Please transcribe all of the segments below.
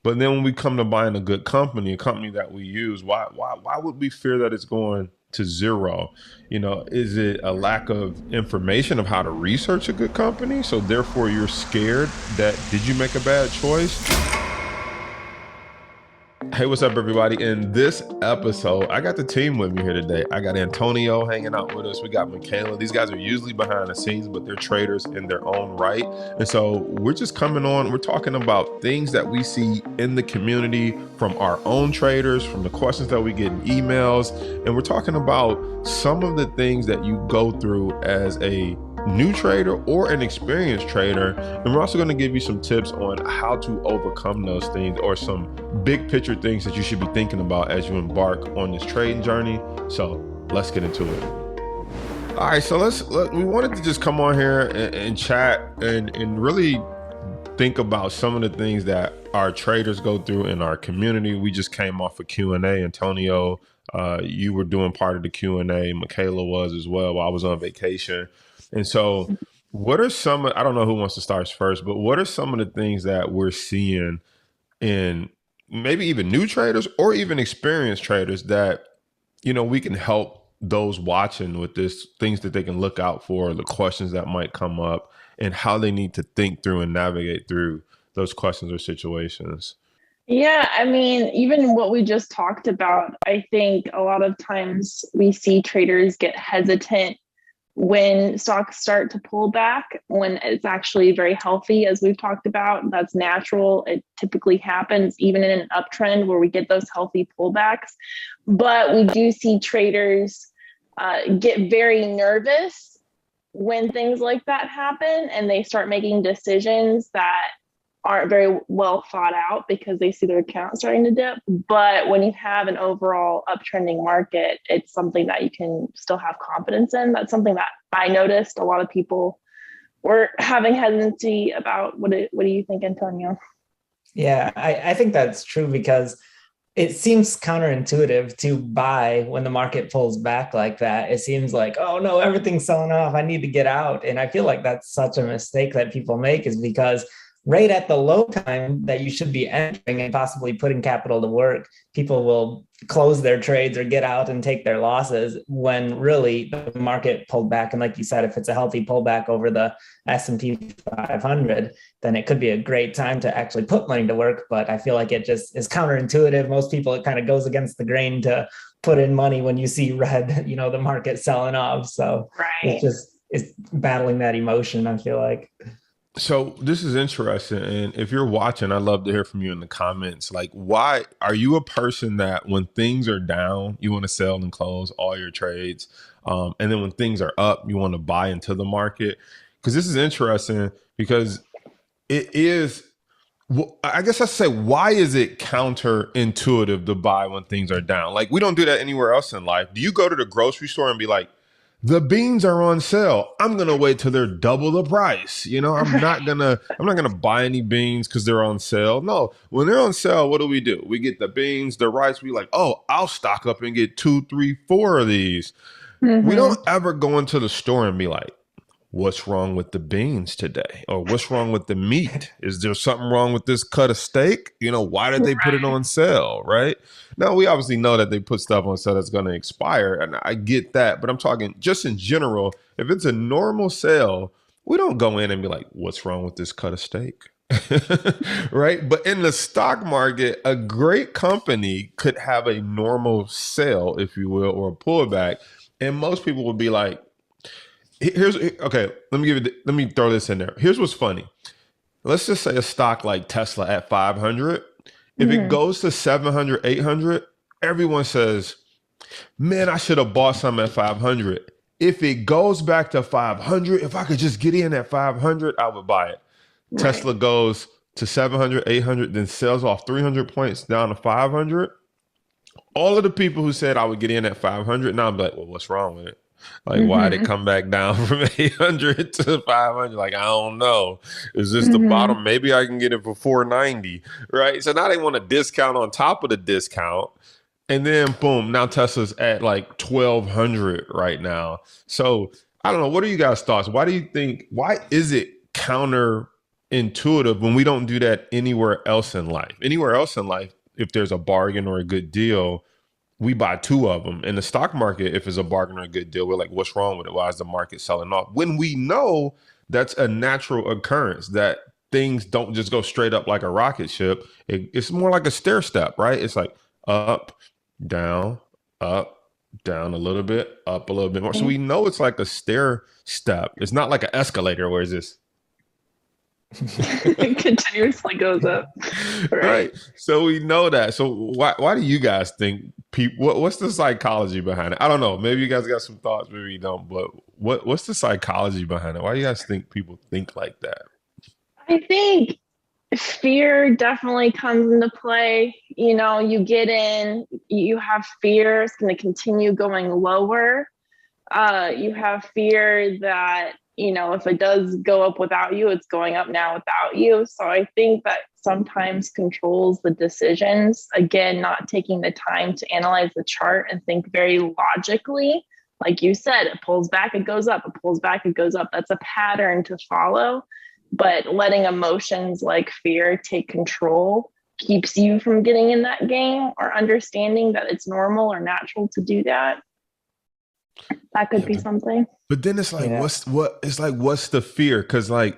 But then when we come to buying a company that we use, why would we fear that it's going to zero? Is it a lack of information of how to research a good company? So therefore you're scared that did you make a bad choice? Hey, what's up, everybody? In this episode, I got the team with me here today. I got Antonio hanging out with us. We got Michaela. These guys are usually behind the scenes, but they're traders in their own right. And so we're just coming on. We're talking about things that we see in the community from our own traders, from the questions that we get in emails. And we're talking about some of the things that you go through as a new trader or an experienced trader. And we're also going to give you some tips on how to overcome those things or some big picture things that you should be thinking about as you embark on this trading journey. So let's get into it. All right, so we wanted to just come on here and chat and really think about some of the things that our traders go through in our community. We just came off a Q&A. Antonio, you were doing part of the Q&A. Michaela was as well while I was on vacation. And so what are I don't know who wants to start first, but what are some of the things that we're seeing in maybe even new traders or even experienced traders that, we can help those watching with this, things that they can look out for, the questions that might come up and how they need to think through and navigate through those questions or situations? Yeah, I mean, even what we just talked about, I think a lot of times we see traders get hesitant when stocks start to pull back, when it's actually very healthy, as we've talked about. That's natural. It typically happens even in an uptrend where we get those healthy pullbacks. But we do see traders get very nervous when things like that happen and they start making decisions that aren't very well thought out because they see their account starting to dip. But when you have an overall uptrending market, it's something that you can still have confidence in. That's something that I noticed a lot of people were having hesitancy about. What do you think, Antonio? Yeah, I think that's true because it seems counterintuitive to buy when the market pulls back like that. It seems like, oh no, everything's selling off. I need to get out. And I feel like that's such a mistake that people make, is because right at the low time that you should be entering and possibly putting capital to work, people will close their trades or get out and take their losses when really the market pulled back. And like you said, if it's a healthy pullback over the S&P 500, then it could be a great time to actually put money to work. But I feel like it just is counterintuitive. Most people, it kind of goes against the grain to put in money when you see red, the market selling off. So Right. it's battling that emotion, I feel like. So this is interesting. And if you're watching, I'd love to hear from you in the comments. Like, why are you a person that when things are down, you want to sell and close all your trades? And then when things are up, you want to buy into the market? Because this is interesting because it is, I guess I say, why is it counterintuitive to buy when things are down? Like, we don't do that anywhere else in life. Do you go to the grocery store and be like, the beans are on sale, I'm gonna wait till they're double the price? I'm not gonna buy any beans because they're on sale. No, when they're on sale, what do? We get the beans, the rice. We like, oh, I'll stock up and get 2, 3, 4 of these. We Mm-hmm. don't ever go into the store and be like, what's wrong with the beans today? Or what's wrong with the meat? Is there something wrong with this cut of steak? Why did they put it on sale? Right? Now, we obviously know that they put stuff on sale that's going to expire. And I get that. But I'm talking just in general, if it's a normal sale, we don't go in and be like, what's wrong with this cut of steak? Right? But in the stock market, a great company could have a normal sale, if you will, or a pullback. And most people would be like, here's okay. Let me throw this in there. Here's what's funny. Let's just say a stock like Tesla at 500. If it Mm-hmm. goes to 700, 800, everyone says, man, I should have bought some at 500. If it goes back to 500, if I could just get in at 500, I would buy it. Right. Tesla goes to 700, 800, then sells off 300 points down to 500. All of the people who said I would get in at 500, now I'm like, well, what's wrong with it? Like, why did it Mm-hmm. come back down from 800 to 500? Like, I don't know. Is this the Mm-hmm. bottom? Maybe I can get it for 490, right? So now they want a discount on top of the discount. And then boom, now Tesla's at like 1200 right now. So I don't know. What are you guys' thoughts? Why is it counterintuitive? intuitive when we don't do that anywhere else in life. Anywhere else in life, if there's a bargain or a good deal, we buy two of them. In the stock market, if it's a bargain or a good deal, we're like, what's wrong with it? Why is the market selling off? When we know that's a natural occurrence, that things don't just go straight up like a rocket ship. It's more like a stair step, right? It's like down, up, down a little bit, up a little bit more. So we know it's like a stair step. It's not like an escalator where it's just It continuously goes up. right. So we know that. So why do you guys think people? What's the psychology behind it? I don't know. Maybe you guys got some thoughts. Maybe you don't. But what's the psychology behind it? Why do you guys think people think like that? I think fear definitely comes into play. You know, you get in, you have fear it's going to continue going lower. You have fear that, you know, if it does go up without you, it's going up now without you. So I think that sometimes controls the decisions. Again, not taking the time to analyze the chart and think very logically. Like you said, it pulls back, it goes up, it pulls back, it goes up. That's a pattern to follow. But letting emotions like fear take control keeps you from getting in that game, or understanding that it's normal or natural to do that. That could be something. But then it's like, what's the fear? Because like,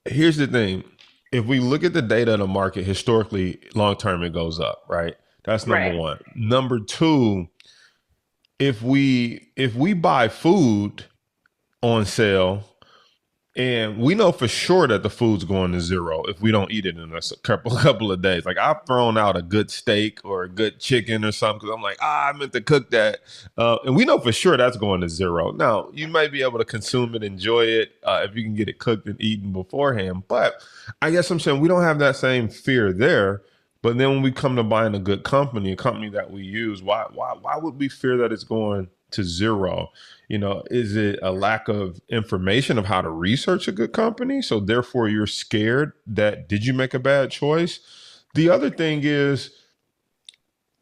here's the thing. If we look at the data of the market historically, long term, it goes up, right? That's number one. Number two, if we buy food on sale, and we know for sure that the food's going to zero if we don't eat it in a couple of days. Like I've thrown out a good steak or a good chicken or something because I'm like, I meant to cook that. And we know for sure that's going to zero. Now, you might be able to consume it, enjoy it if you can get it cooked and eaten beforehand. But I guess I'm saying we don't have that same fear there. But then when we come to buying a good company, a company that we use, why would we fear that it's going to zero? You know, is it a lack of information of how to research a good company? So therefore you're scared that did you make a bad choice? The other thing is,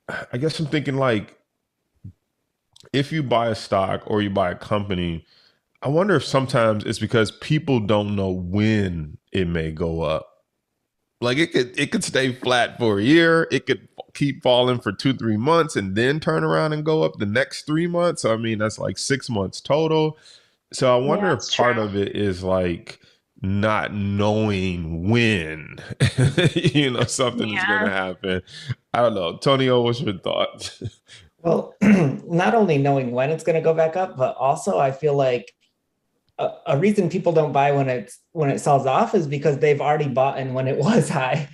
I guess I'm thinking like, if you buy a stock or you buy a company, I wonder if sometimes it's because people don't know when it may go up. Like it could stay flat for a year. It could keep falling for 2-3 months and then turn around and go up the next 3 months. I mean, that's like 6 months total. So I wonder if part of it is like not knowing when, you know, something is going to happen. I don't know. Tonio, what's your thoughts? Well, not only knowing when it's going to go back up, but also I feel like a reason people don't buy when it sells off is because they've already bought in when it was high,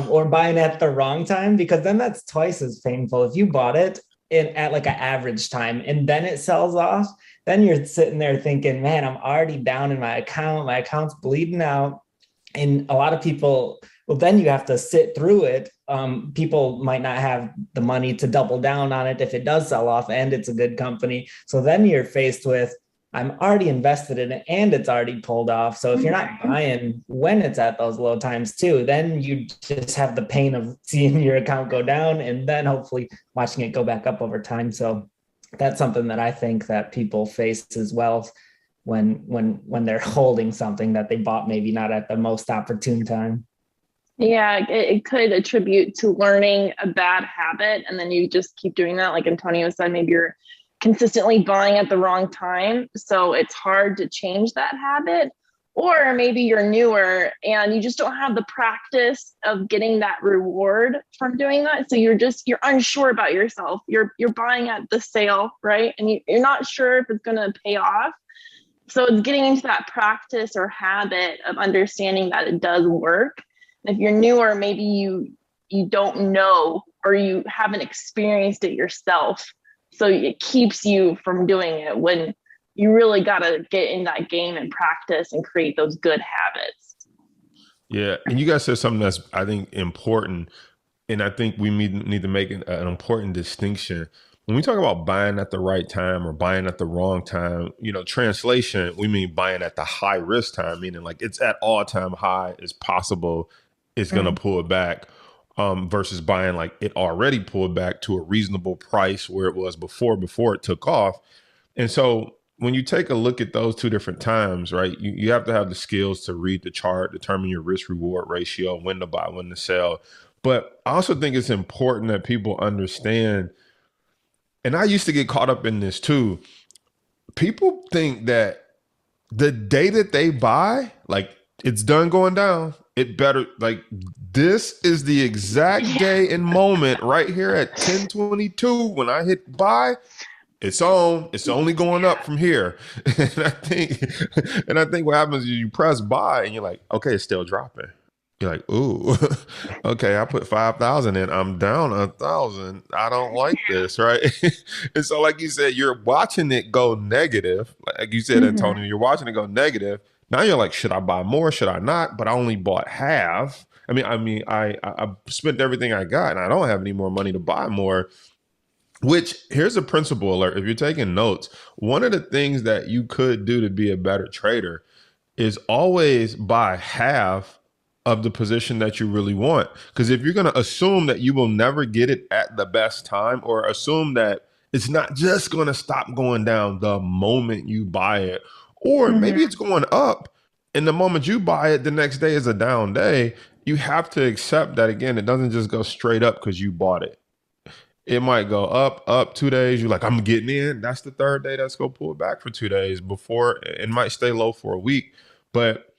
or buying at the wrong time, because then that's twice as painful. If you bought it at like an average time and then it sells off, then you're sitting there thinking, man, I'm already down in my account's bleeding out. And a lot of people, well, then you have to sit through it. People might not have the money to double down on it if it does sell off and it's a good company. So then you're faced with, I'm already invested in it and it's already pulled off. So if you're not buying when it's at those low times too, then you just have the pain of seeing your account go down and then hopefully watching it go back up over time. So that's something that I think that people face as well when they're holding something that they bought maybe not at the most opportune time. Yeah, it could attribute to learning a bad habit, and then you just keep doing that. Like Antonio said, maybe you're consistently buying at the wrong time, so it's hard to change that habit. Or maybe you're newer and you just don't have the practice of getting that reward from doing that. So you're unsure about yourself. You're buying at the sale, right? And you're not sure if it's going to pay off. So it's getting into that practice or habit of understanding that it does work. And if you're newer, maybe you don't know, or you haven't experienced it yourself. So it keeps you from doing it when you really got to get in that game and practice and create those good habits. Yeah. And you guys said something that's, I think, important. And I think we need to make an important distinction. When we talk about buying at the right time or buying at the wrong time, you know, translation, we mean buying at the high risk time, meaning like it's at all time high as possible. It's going to pull it back, versus buying like it already pulled back to a reasonable price where it was before it took off. And so when you take a look at those two different times, right, you have to have the skills to read the chart, determine your risk reward ratio, when to buy, when to sell. But I also think it's important that people understand, and I used to get caught up in this too. People think that the day that they buy, like it's done going down, it better, like this is the exact day and moment right here at 10:22 when I hit buy. It's on. It's only going up from here. And I think what happens is you press buy and you're like, okay, it's still dropping. You're like, ooh, okay, I put 5,000 in. I'm down 1,000. I don't like this, right? And so, like you said, you're watching it go negative. Like you said, Antonio, you're watching it go negative. Now you're like, should I buy more? Should I not? But I only bought half. I spent everything I got, and I don't have any more money to buy more. Which, here's a principle alert. If you're taking notes, one of the things that you could do to be a better trader is always buy half of the position that you really want. Because if you're going to assume that you will never get it at the best time, or assume that it's not just going to stop going down the moment you buy it, or maybe it's going up and the moment you buy it, the next day is a down day, you have to accept that, again, it doesn't just go straight up because you bought it. It might go up 2 days. You're like, I'm getting in. That's the third day that's going to pull back for 2 days before it might stay low for a week. But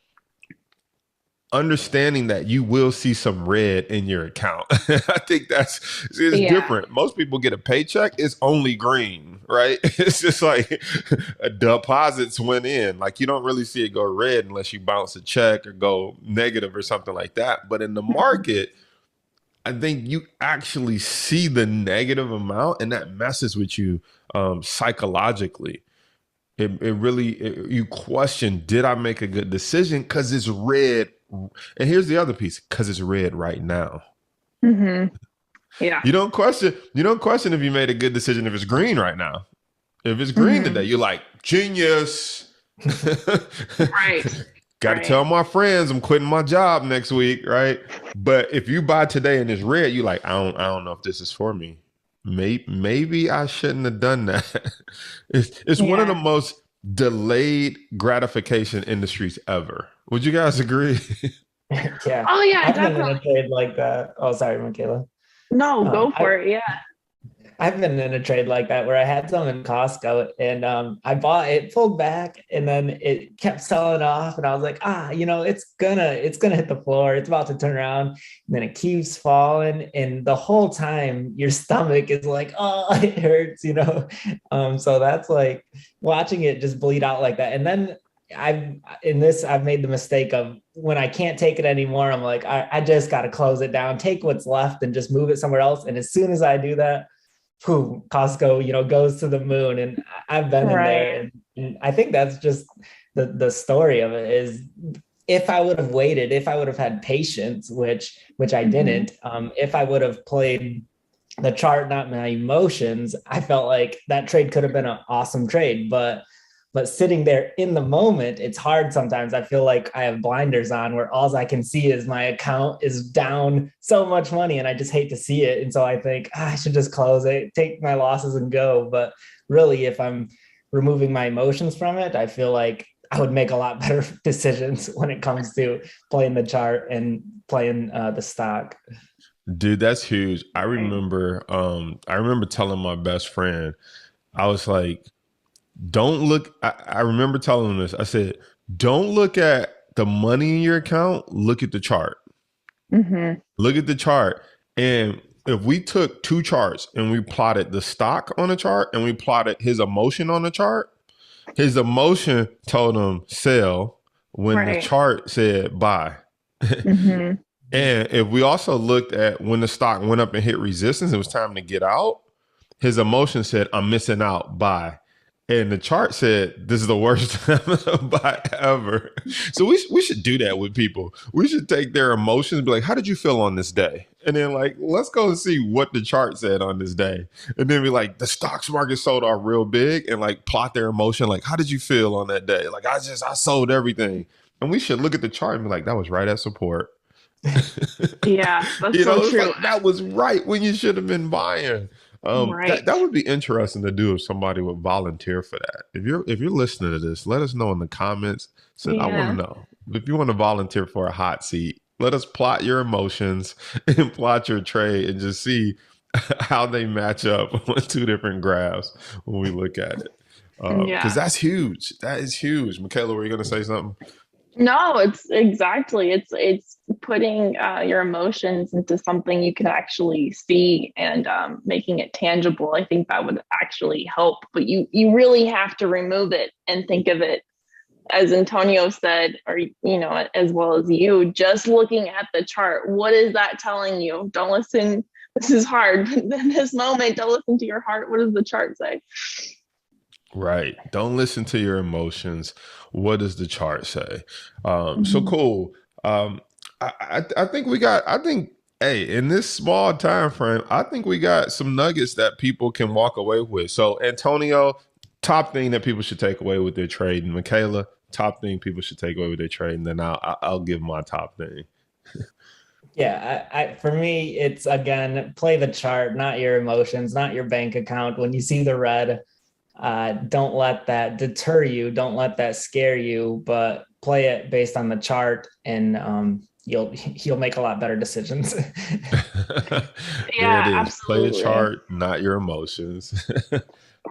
understanding that you will see some red in your account. I think it's different. Most people get a paycheck. It's only green, right? It's just like deposits went in. Like you don't really see it go red unless you bounce a check or go negative or something like that. But in the market, I think you actually see the negative amount, and that messes with you psychologically. It really, you question, did I make a good decision? Because it's red. And here's the other piece, because it's red right now. Yeah. You don't question if you made a good decision if it's green right now. If it's green today, you're like, genius. Right. Got to tell my friends I'm quitting my job next week, right? But if you buy today and it's red, you like, I don't know if this is for me. Maybe I shouldn't have done that. It's one of the most delayed gratification industries ever. Would you guys agree? Yeah. Oh yeah, I've definitely. been in a trade like that. Oh, sorry, Michaela. No, go for it. Yeah. I've been in a trade like that where I had some in Costco and I bought it, pulled back, and then it kept selling off. And I was like, it's gonna hit the floor. It's about to turn around. And then it keeps falling. And the whole time your stomach is like, oh, it hurts, So that's like watching it just bleed out like that. And then I've made the mistake of when I can't take it anymore, I'm like, I just got to close it down, take what's left and just move it somewhere else. And as soon as I do that, Costco, goes to the moon. And I've been in there. And I think that's just the story of it is if I would have waited, if I would have had patience, which I didn't, if I would have played the chart, not my emotions, I felt like that trade could have been an awesome trade. But sitting there in the moment, it's hard sometimes. I feel like I have blinders on where all I can see is my account is down so much money and I just hate to see it. And so I think I should just close it, take my losses and go. But really, if I'm removing my emotions from it, I feel like I would make a lot better decisions when it comes to playing the chart and playing the stock. Dude, that's huge. I remember telling my best friend, I was like, don't look, I remember telling him this. I said, don't look at the money in your account, look at the chart. Look at the chart. And if we took two charts and we plotted the stock on the chart and we plotted his emotion on the chart, his emotion told him sell when the chart said buy. And if we also looked at when the stock went up and hit resistance, it was time to get out. His emotion said, I'm missing out, buy. And the chart said, this is the worst time to buy ever. So we should do that with people. We should take their emotions and be like, how did you feel on this day? And then like, let's go and see what the chart said on this day. And then be like, the stocks market sold off real big and like plot their emotion. Like, how did you feel on that day? Like, I sold everything. And we should look at the chart and be like, that was right at support. Yeah, that's so true. Like, that was right when you should have been buying. Right. That would be interesting to do if somebody would volunteer for that. If you're listening to this, let us know in the comments. Said I want to Yeah. know if you want to volunteer for a hot seat. Let us plot your emotions and plot your trade and just see how they match up on two different graphs when we look at it. Because Yeah. that's huge. That is huge. Michaela, were you going to say something? No, it's exactly. It's putting your emotions into something you can actually see and making it tangible. I think that would actually help. But you really have to remove it and think of it, as Antonio said, or as well as you, just looking at the chart. What is that telling you? Don't listen. This is hard. In this moment, don't listen to your heart. What does the chart say? Right. Don't listen to your emotions. What does the chart say? So Mhm. cool. I think hey, in this small time frame, I think we got some nuggets that people can walk away with. So Antonio, top thing that people should take away with their trade, and Michaela, top thing people should take away with their trade, and then I'll give my top thing. Yeah, for me, it's again, play the chart, not your emotions, not your bank account. When you see the red, don't let that deter you. Don't let that scare you, but play it based on the chart, and you'll make a lot better decisions. There it Yeah, is. Play the absolutely. chart, not your emotions. I love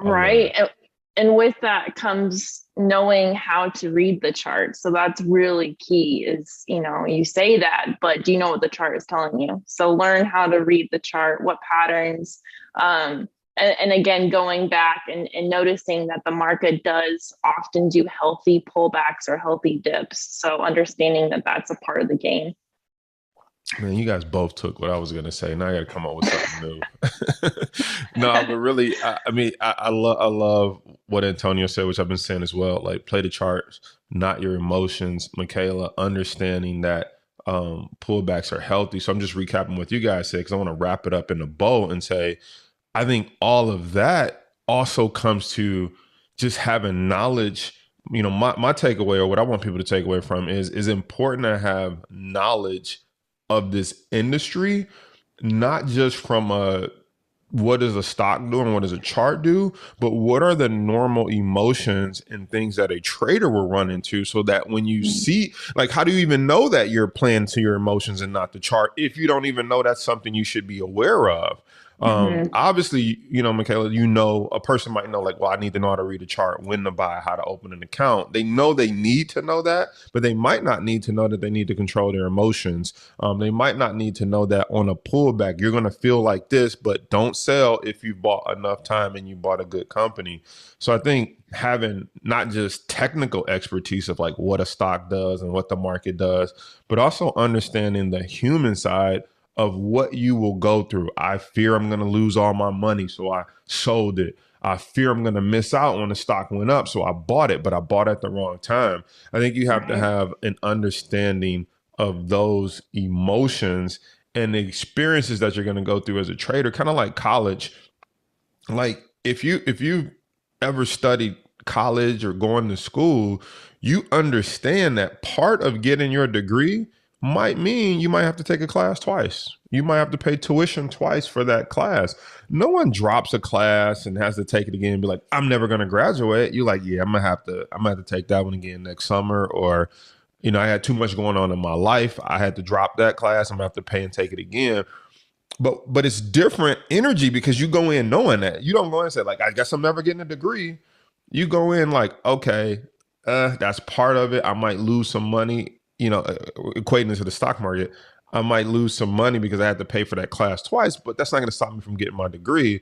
Right. it. And with that comes knowing how to read the chart. So that's really key is, you say that, but do you know what the chart is telling you? So learn how to read the chart, what patterns, and again, going back and noticing that the market does often do healthy pullbacks or healthy dips. So understanding that that's a part of the game. Man, you guys both took what I was gonna say. Now I got to come up with something new. No, but really, I mean, I love what Antonio said, which I've been saying as well. Like, play the charts, not your emotions. Michaela, understanding that pullbacks are healthy. So I'm just recapping what you guys said because I want to wrap it up in a bow and say, I think all of that also comes to just having knowledge. My takeaway, or what I want people to take away from, is important to have knowledge of this industry, not just from a what does a stock do and what does a chart do, but what are the normal emotions and things that a trader will run into, so that when you see, like, how do you even know that you're playing to your emotions and not the chart if you don't even know that's something you should be aware of? Mhm. Obviously, Michaela, a person might know, like, well, I need to know how to read a chart, when to buy, how to open an account. They know they need to know that, but they might not need to know that they need to control their emotions. They might not need to know that on a pullback, you're going to feel like this, but don't sell if you bought enough time and you bought a good company. So I think having not just technical expertise of like what a stock does and what the market does, but also understanding the human side of what you will go through. I fear I'm going to lose all my money, so I sold it. I fear I'm going to miss out when the stock went up, so I bought it, but I bought at the wrong time. I think you have to Right. have an understanding of those emotions and the experiences that you're going to go through as a trader, kind of like college. Like, if you ever studied college or going to school, you understand that part of getting your degree might mean you might have to take a class twice. You might have to pay tuition twice for that class. No one drops a class and has to take it again and be like, I'm never going to graduate. You're like, yeah, I'm gonna have to take that one again next summer. Or, I had too much going on in my life. I had to drop that class. I'm gonna have to pay and take it again. But it's different energy because you go in knowing that. You don't go in and say, like, I guess I'm never getting a degree. You go in like, okay, that's part of it. I might lose some money, equating it to the stock market. I might lose some money because I had to pay for that class twice, but that's not going to stop me from getting my degree.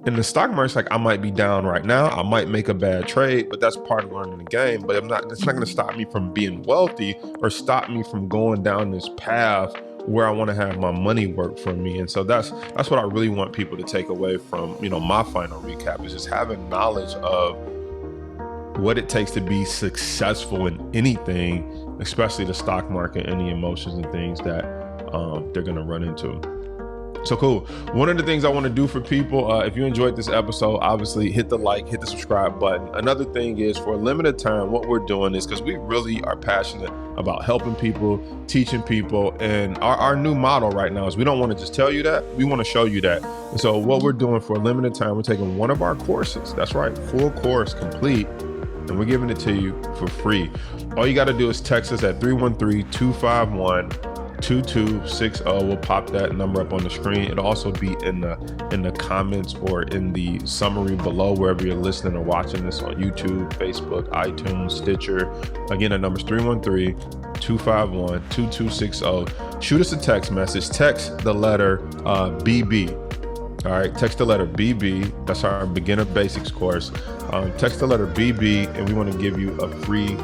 In the stock market, it's like, I might be down right now. I might make a bad trade, but that's part of learning the game. But it's not going to stop me from being wealthy or stop me from going down this path where I want to have my money work for me. And so that's what I really want people to take away from, my final recap, is just having knowledge of what it takes to be successful in anything, especially the stock market and the emotions and things that they're going to run into. So cool. One of the things I want to do for people, if you enjoyed this episode, obviously hit the like, hit the subscribe button. Another thing is, for a limited time, what we're doing is, because we really are passionate about helping people, teaching people, and our new model right now is we don't want to just tell you that, we want to show you that. And so what we're doing for a limited time, we're taking one of our courses, that's right, full course complete, and we're giving it to you for free. All you got to do is text us at 313-251-2260. We'll pop that number up on the screen. It'll also be in the comments or in the summary below, wherever you're listening or watching this, on YouTube, Facebook, iTunes, Stitcher. Again, the number's 313-251-2260. Shoot us a text message. Text the letter BB. All right, text the letter BB. That's our beginner basics course. Text the letter BB, and we want to give you a free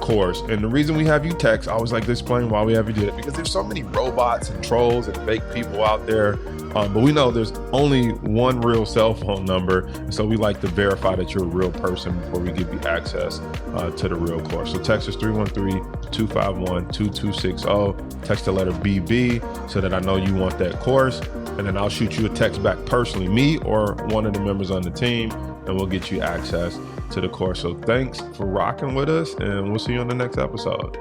course. And the reason we have you text, I always like to explain why we have you do that, because there's so many robots and trolls and fake people out there. But we know there's only one real cell phone number. And so we like to verify that you're a real person before we give you access to the real course. So text us 313-251-2260. Text the letter BB so that I know you want that course. And then I'll shoot you a text back personally, me or one of the members on the team, and we'll get you access to the course. So thanks for rocking with us, and we'll see you on the next episode.